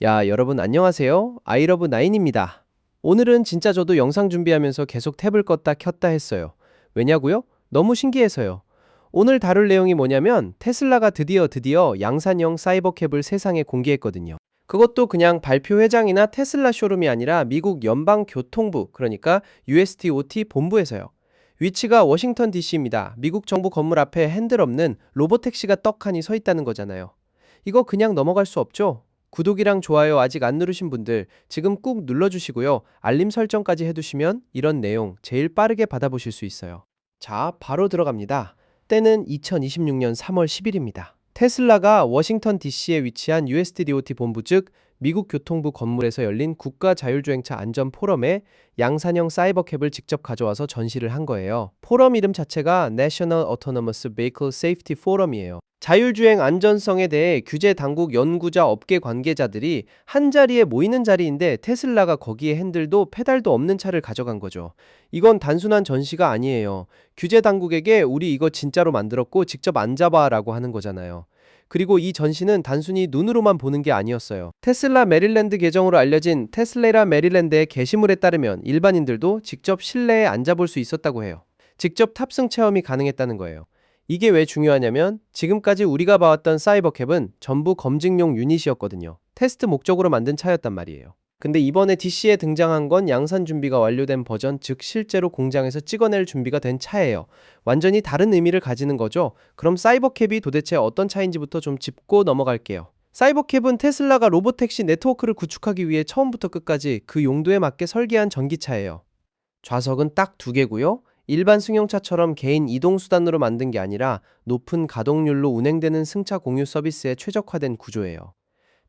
야, 여러분 안녕하세요. 아이러브 나인입니다. 오늘은 진짜 저도 영상 준비하면서 계속 탭을 껐다 켰다 했어요. 왜냐고요? 너무 신기해서요. 오늘 다룰 내용이 뭐냐면 테슬라가 드디어 양산형 사이버캡을 세상에 공개했거든요. 그것도 그냥 발표 회장이나 테슬라 쇼룸이 아니라 미국 연방교통부, 그러니까 USDOT 본부에서요. 위치가 워싱턴 DC입니다. 미국 정부 건물 앞에 핸들 없는 로보택시가 떡하니 서 있다는 거잖아요. 이거 그냥 넘어갈 수 없죠? 구독이랑 좋아요 아직 안 누르신 분들 지금 꾹 눌러주시고요. 알림 설정까지 해두시면 이런 내용 제일 빠르게 받아보실 수 있어요. 자, 바로 들어갑니다. 때는 2026년 3월 10일입니다. 테슬라가 워싱턴 DC에 위치한 USDOT 본부 즉 미국 교통부 건물에서 열린 국가 자율주행차 안전 포럼에 양산형 사이버캡을 직접 가져와서 전시를 한 거예요. 포럼 이름 자체가 National Autonomous Vehicle Safety Forum이에요. 자율주행 안전성에 대해 규제 당국 연구자 업계 관계자들이 한자리에 모이는 자리인데 테슬라가 거기에 핸들도 페달도 없는 차를 가져간 거죠. 이건 단순한 전시가 아니에요. 규제 당국에게 우리 이거 진짜로 만들었고 직접 앉아봐 라고 하는 거잖아요. 그리고 이 전시는 단순히 눈으로만 보는 게 아니었어요. 테슬라 메릴랜드 계정으로 알려진 테슬레라 메릴랜드의 게시물에 따르면 일반인들도 직접 실내에 앉아볼 수 있었다고 해요. 직접 탑승 체험이 가능했다는 거예요. 이게 왜 중요하냐면 지금까지 우리가 봐왔던 사이버캡은 전부 검증용 유닛이었거든요. 테스트 목적으로 만든 차였단 말이에요. 근데 이번에 DC에 등장한 건 양산 준비가 완료된 버전, 즉 실제로 공장에서 찍어낼 준비가 된 차예요. 완전히 다른 의미를 가지는 거죠. 그럼 사이버캡이 도대체 어떤 차인지부터 좀 짚고 넘어갈게요. 사이버캡은 테슬라가 로보택시 네트워크를 구축하기 위해 처음부터 끝까지 그 용도에 맞게 설계한 전기차예요. 좌석은 딱 두 개고요. 일반 승용차처럼 개인 이동수단으로 만든 게 아니라 높은 가동률로 운행되는 승차 공유 서비스에 최적화된 구조예요.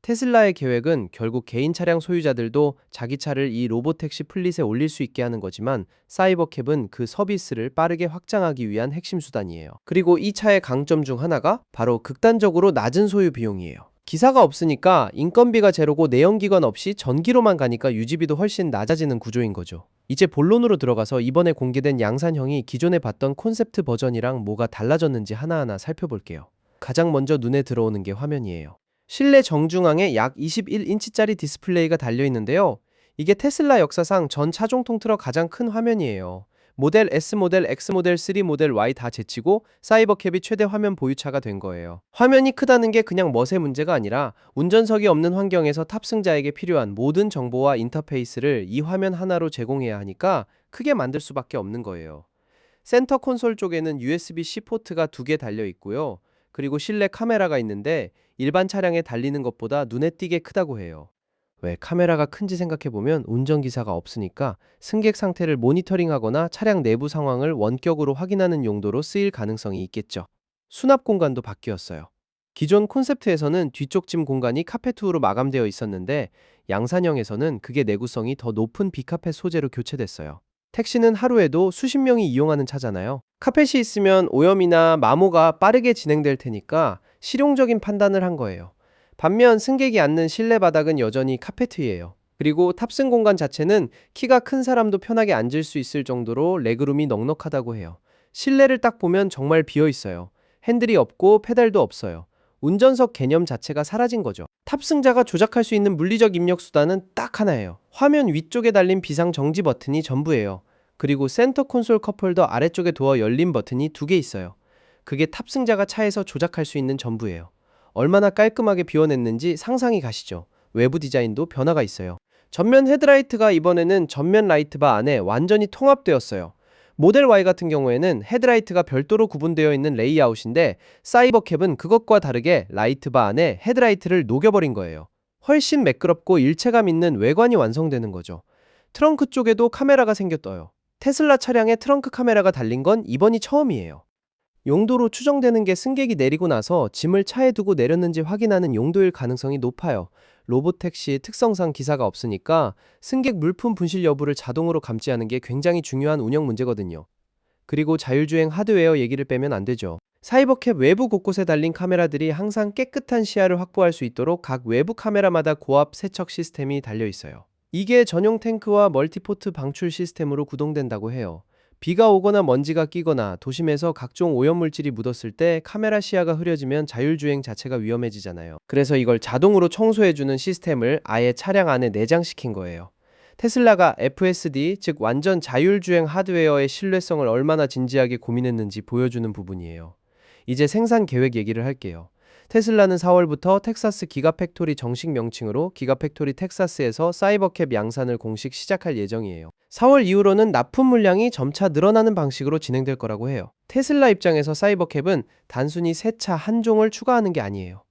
테슬라의 계획은 결국 개인 차량 소유자들도 자기 차를 이 로보택시 플릿에 올릴 수 있게 하는 거지만 사이버캡은 그 서비스를 빠르게 확장하기 위한 핵심 수단이에요. 그리고 이 차의 강점 중 하나가 바로 극단적으로 낮은 소유 비용이에요. 기사가 없으니까 인건비가 제로고 내연기관 없이 전기로만 가니까 유지비도 훨씬 낮아지는 구조인 거죠. 이제 본론으로 들어가서 이번에 공개된 양산형이 기존에 봤던 콘셉트 버전이랑 뭐가 달라졌는지 하나하나 살펴볼게요. 가장 먼저 눈에 들어오는 게 화면이에요. 실내 정중앙에 약 21인치짜리 디스플레이가 달려있는데요. 이게 테슬라 역사상 전 차종 통틀어 가장 큰 화면이에요. 모델 S, 모델 X, 모델 3, 모델 Y 다 제치고 사이버캡이 최대 화면 보유차가 된 거예요. 화면이 크다는 게 그냥 멋의 문제가 아니라 운전석이 없는 환경에서 탑승자에게 필요한 모든 정보와 인터페이스를 이 화면 하나로 제공해야 하니까 크게 만들 수밖에 없는 거예요. 센터 콘솔 쪽에는 USB-C 포트가 2개 달려 있고요. 그리고 실내 카메라가 있는데 일반 차량에 달리는 것보다 눈에 띄게 크다고 해요. 왜 카메라가 큰지 생각해보면 운전기사가 없으니까 승객 상태를 모니터링하거나 차량 내부 상황을 원격으로 확인하는 용도로 쓰일 가능성이 있겠죠. 수납 공간도 바뀌었어요. 기존 콘셉트에서는 뒤쪽 짐 공간이 카페트으로 마감되어 있었는데 양산형에서는 그게 내구성이 더 높은 비카펫 소재로 교체됐어요. 택시는 하루에도 수십 명이 이용하는 차잖아요. 카펫이 있으면 오염이나 마모가 빠르게 진행될 테니까 실용적인 판단을 한 거예요. 반면 승객이 앉는 실내 바닥은 여전히 카페트예요. 그리고 탑승 공간 자체는 키가 큰 사람도 편하게 앉을 수 있을 정도로 레그룸이 넉넉하다고 해요. 실내를 딱 보면 정말 비어 있어요. 핸들이 없고 페달도 없어요. 운전석 개념 자체가 사라진 거죠. 탑승자가 조작할 수 있는 물리적 입력 수단은 딱 하나예요. 화면 위쪽에 달린 비상 정지 버튼이 전부예요. 그리고 센터 콘솔 컵홀더 아래쪽에 도어 열림 버튼이 2개 있어요. 그게 탑승자가 차에서 조작할 수 있는 전부예요. 얼마나 깔끔하게 비워냈는지 상상이 가시죠? 외부 디자인도 변화가 있어요. 전면 헤드라이트가 이번에는 전면 라이트바 안에 완전히 통합되었어요. 모델 Y 같은 경우에는 헤드라이트가 별도로 구분되어 있는 레이아웃인데 사이버캡은 그것과 다르게 라이트바 안에 헤드라이트를 녹여버린 거예요. 훨씬 매끄럽고 일체감 있는 외관이 완성되는 거죠. 트렁크 쪽에도 카메라가 생겼어요. 테슬라 차량에 트렁크 카메라가 달린 건 이번이 처음이에요. 용도로 추정되는 게 승객이 내리고 나서 짐을 차에 두고 내렸는지 확인하는 용도일 가능성이 높아요. 로보택시의 특성상 기사가 없으니까 승객 물품 분실 여부를 자동으로 감지하는 게 굉장히 중요한 운영 문제거든요. 그리고 자율주행 하드웨어 얘기를 빼면 안 되죠. 사이버캡 외부 곳곳에 달린 카메라들이 항상 깨끗한 시야를 확보할 수 있도록 각 외부 카메라마다 고압 세척 시스템이 달려 있어요. 이게 전용 탱크와 멀티포트 방출 시스템으로 구동된다고 해요. 비가 오거나 먼지가 끼거나 도심에서 각종 오염물질이 묻었을 때 카메라 시야가 흐려지면 자율주행 자체가 위험해지잖아요. 그래서 이걸 자동으로 청소해주는 시스템을 아예 차량 안에 내장시킨 거예요. 테슬라가 FSD, 즉 완전 자율주행 하드웨어의 신뢰성을 얼마나 진지하게 고민했는지 보여주는 부분이에요. 이제 생산 계획 얘기를 할게요. 테슬라는 4월부터 텍사스 기가팩토리 정식 명칭으로 기가팩토리 텍사스에서 사이버캡 양산을 공식 시작할 예정이에요. 4월 이후로는 납품 물량이 점차 늘어나는 방식으로 진행될 거라고 해요. 테슬라 입장에서 사이버캡은 단순히 새 차 한 종을 추가하는 게 아니에요.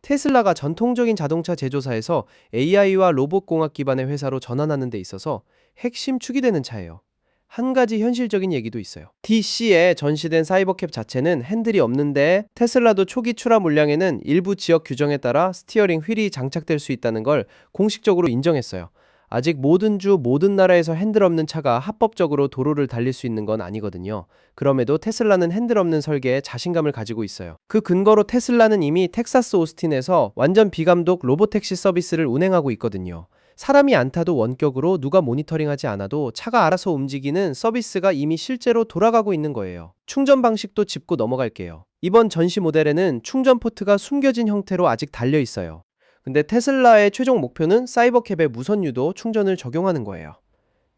테슬라가 전통적인 자동차 제조사에서 AI와 로봇공학 기반의 회사로 전환하는 데 있어서 핵심 축이 되는 차예요. 한 가지 현실적인 얘기도 있어요. DC에 전시된 사이버캡 자체는 핸들이 없는데 테슬라도 초기 출하 물량에는 일부 지역 규정에 따라 스티어링 휠이 장착될 수 있다는 걸 공식적으로 인정했어요. 아직 모든 주 모든 나라에서 핸들 없는 차가 합법적으로 도로를 달릴 수 있는 건 아니거든요. 그럼에도 테슬라는 핸들 없는 설계에 자신감을 가지고 있어요. 그 근거로 테슬라는 이미 텍사스 오스틴에서 완전 비감독 로보택시 서비스를 운행하고 있거든요. 사람이 안 타도 원격으로 누가 모니터링하지 않아도 차가 알아서 움직이는 서비스가 이미 실제로 돌아가고 있는 거예요. 충전 방식도 짚고 넘어갈게요. 이번 전시 모델에는 충전 포트가 숨겨진 형태로 아직 달려 있어요. 근데 테슬라의 최종 목표는 사이버캡의 무선 유도 충전을 적용하는 거예요.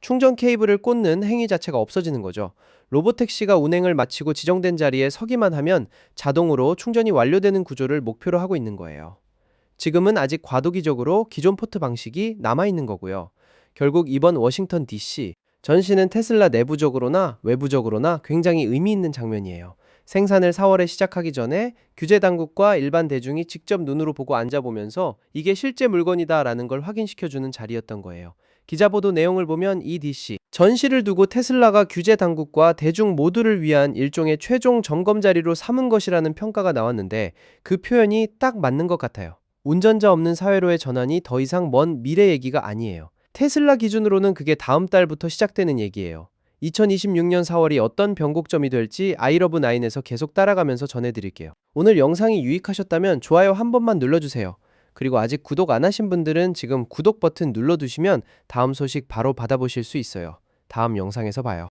충전 케이블을 꽂는 행위 자체가 없어지는 거죠. 로보택시가 운행을 마치고 지정된 자리에 서기만 하면 자동으로 충전이 완료되는 구조를 목표로 하고 있는 거예요. 지금은 아직 과도기적으로 기존 포트 방식이 남아있는 거고요. 결국 이번 워싱턴 DC 전시는 테슬라 내부적으로나 외부적으로나 굉장히 의미 있는 장면이에요. 생산을 4월에 시작하기 전에 규제 당국과 일반 대중이 직접 눈으로 보고 앉아보면서 이게 실제 물건이다 라는 걸 확인시켜주는 자리였던 거예요. 기자보도 내용을 보면 이 DC 전시를 두고 테슬라가 규제 당국과 대중 모두를 위한 일종의 최종 점검 자리로 삼은 것이라는 평가가 나왔는데 그 표현이 딱 맞는 것 같아요. 운전자 없는 사회로의 전환이 더 이상 먼 미래 얘기가 아니에요. 테슬라 기준으로는 그게 다음 달부터 시작되는 얘기예요. 2026년 4월이 어떤 변곡점이 될지 아이러브9에서 계속 따라가면서 전해드릴게요. 오늘 영상이 유익하셨다면 좋아요 한 번만 눌러주세요. 그리고 아직 구독 안 하신 분들은 지금 구독 버튼 눌러두시면 다음 소식 바로 받아보실 수 있어요. 다음 영상에서 봐요.